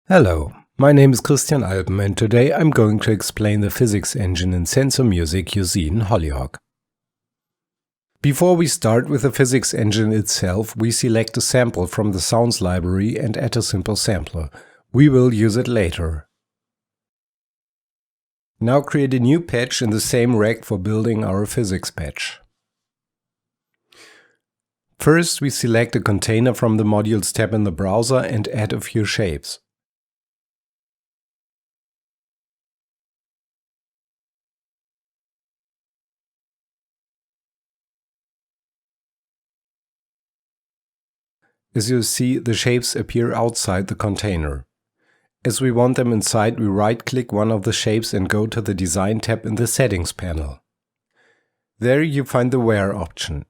Hello, my name is Christian Alpen and today I'm going to explain the physics engine in Sensomusic Usine Hollyhock. Before we start with the physics engine itself, we select a sample from the sounds library and add a simple sampler. We will use it later. Now create a new patch in the same rec for building our physics patch. First, we select a container from the Modules tab in the browser and add a few shapes. As you see, the shapes appear outside the container. As we want them inside, we right-click one of the shapes and go to the Design tab in the Settings panel. There you find the Where option.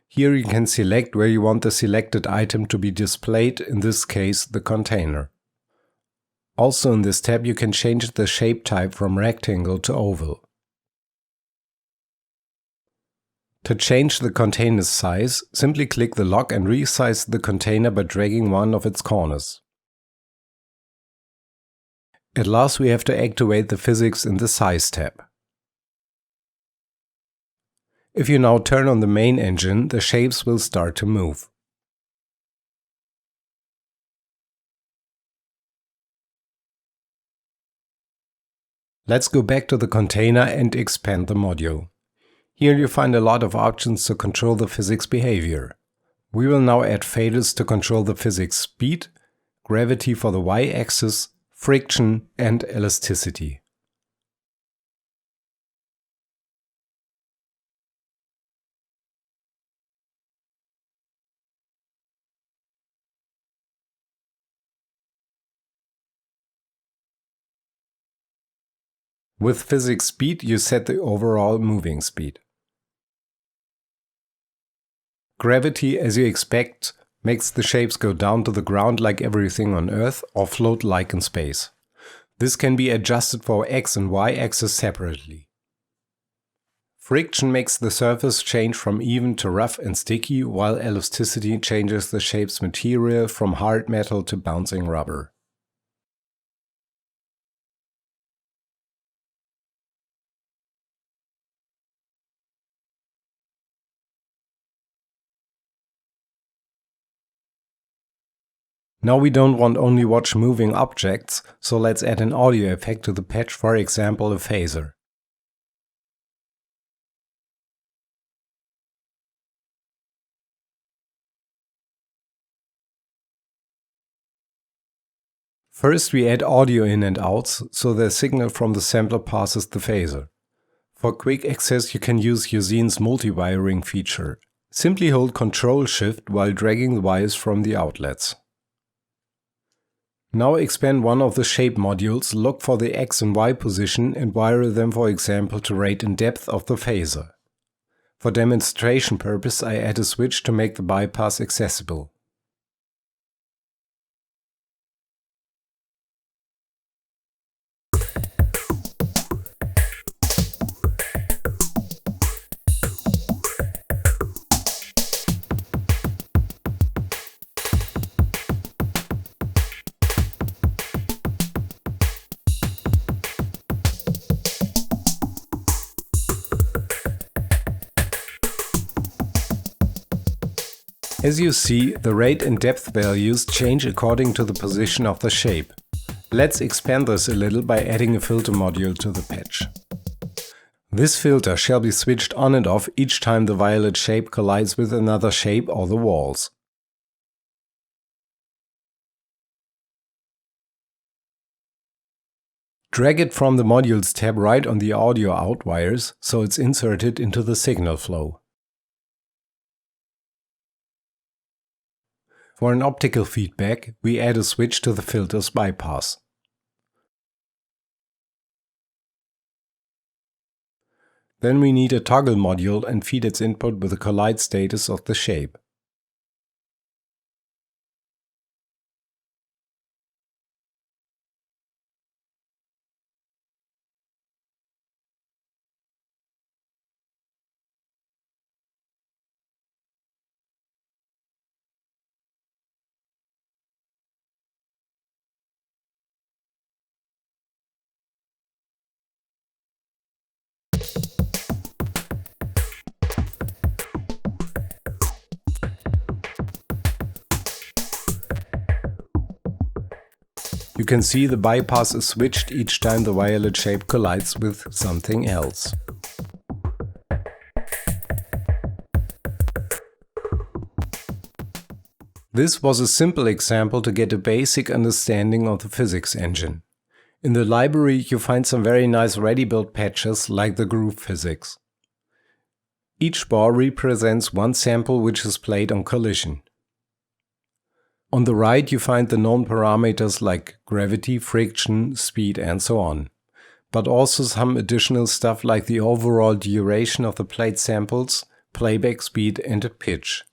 Here you can select where you want the selected item to be displayed, in this case the container. Also in this tab you can change the shape type from rectangle to oval. To change the container's size, simply click the lock and resize the container by dragging one of its corners. At last we have to activate the physics in the Size tab. If you now turn on the main engine, the shapes will start to move. Let's go back to the container and expand the module. Here you find a lot of options to control the physics behavior. We will now add faders to control the physics speed, gravity for the y-axis, friction and elasticity. With physics speed you set the overall moving speed. Gravity, as you expect, makes the shapes go down to the ground like everything on Earth or float like in space. This can be adjusted for x and y axis separately. Friction makes the surface change from even to rough and sticky, while elasticity changes the shape's material from hard metal to bouncing rubber. Now we don't want only watch moving objects, so let's add an audio effect to the patch, for example a phaser. First we add audio in and outs, so the signal from the sampler passes the phaser. For quick access you can use Usine's multi-wiring feature. Simply hold Ctrl-Shift while dragging the wires from the outlets. Now expand one of the shape modules, look for the X and Y position and wire them, for example, to rate in depth of the phaser. For demonstration purpose I add a switch to make the bypass accessible. As you see, the rate and depth values change according to the position of the shape. Let's expand this a little by adding a filter module to the patch. This filter shall be switched on and off each time the violet shape collides with another shape or the walls. Drag it from the Modules tab right on the audio out wires, so it's inserted into the signal flow. For an optical feedback, we add a switch to the filter's bypass. Then we need a toggle module and feed its input with the collide status of the shape. You can see the bypass is switched each time the violet shape collides with something else. This was a simple example to get a basic understanding of the physics engine. In the library you find some very nice ready-built patches like the groove physics. Each bar represents one sample which is played on collision. On the right you find the known parameters like gravity, friction, speed and so on. But also some additional stuff like the overall duration of the played samples, playback speed and a pitch.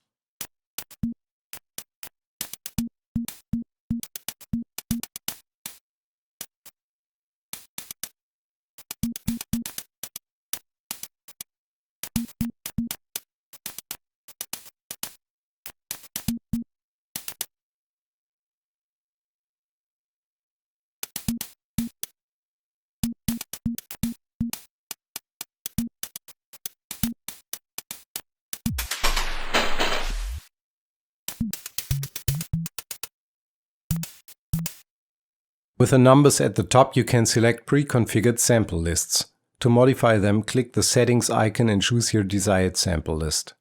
With the numbers at the top you can select pre-configured sample lists. To modify them, click the settings icon and choose your desired sample list.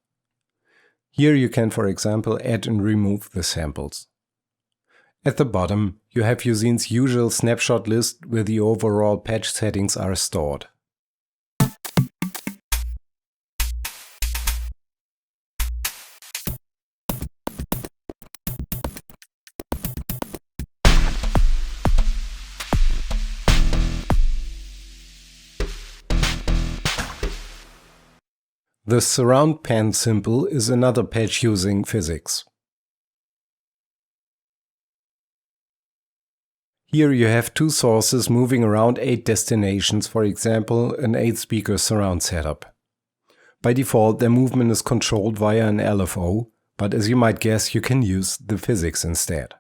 Here you can, for example, add and remove the samples. At the bottom you have Usine's usual snapshot list where the overall patch settings are stored. The surround pan symbol is another patch using physics. Here you have two sources moving around 8 destinations, for example an 8-speaker surround setup. By default their movement is controlled via an LFO, but as you might guess you can use the physics instead.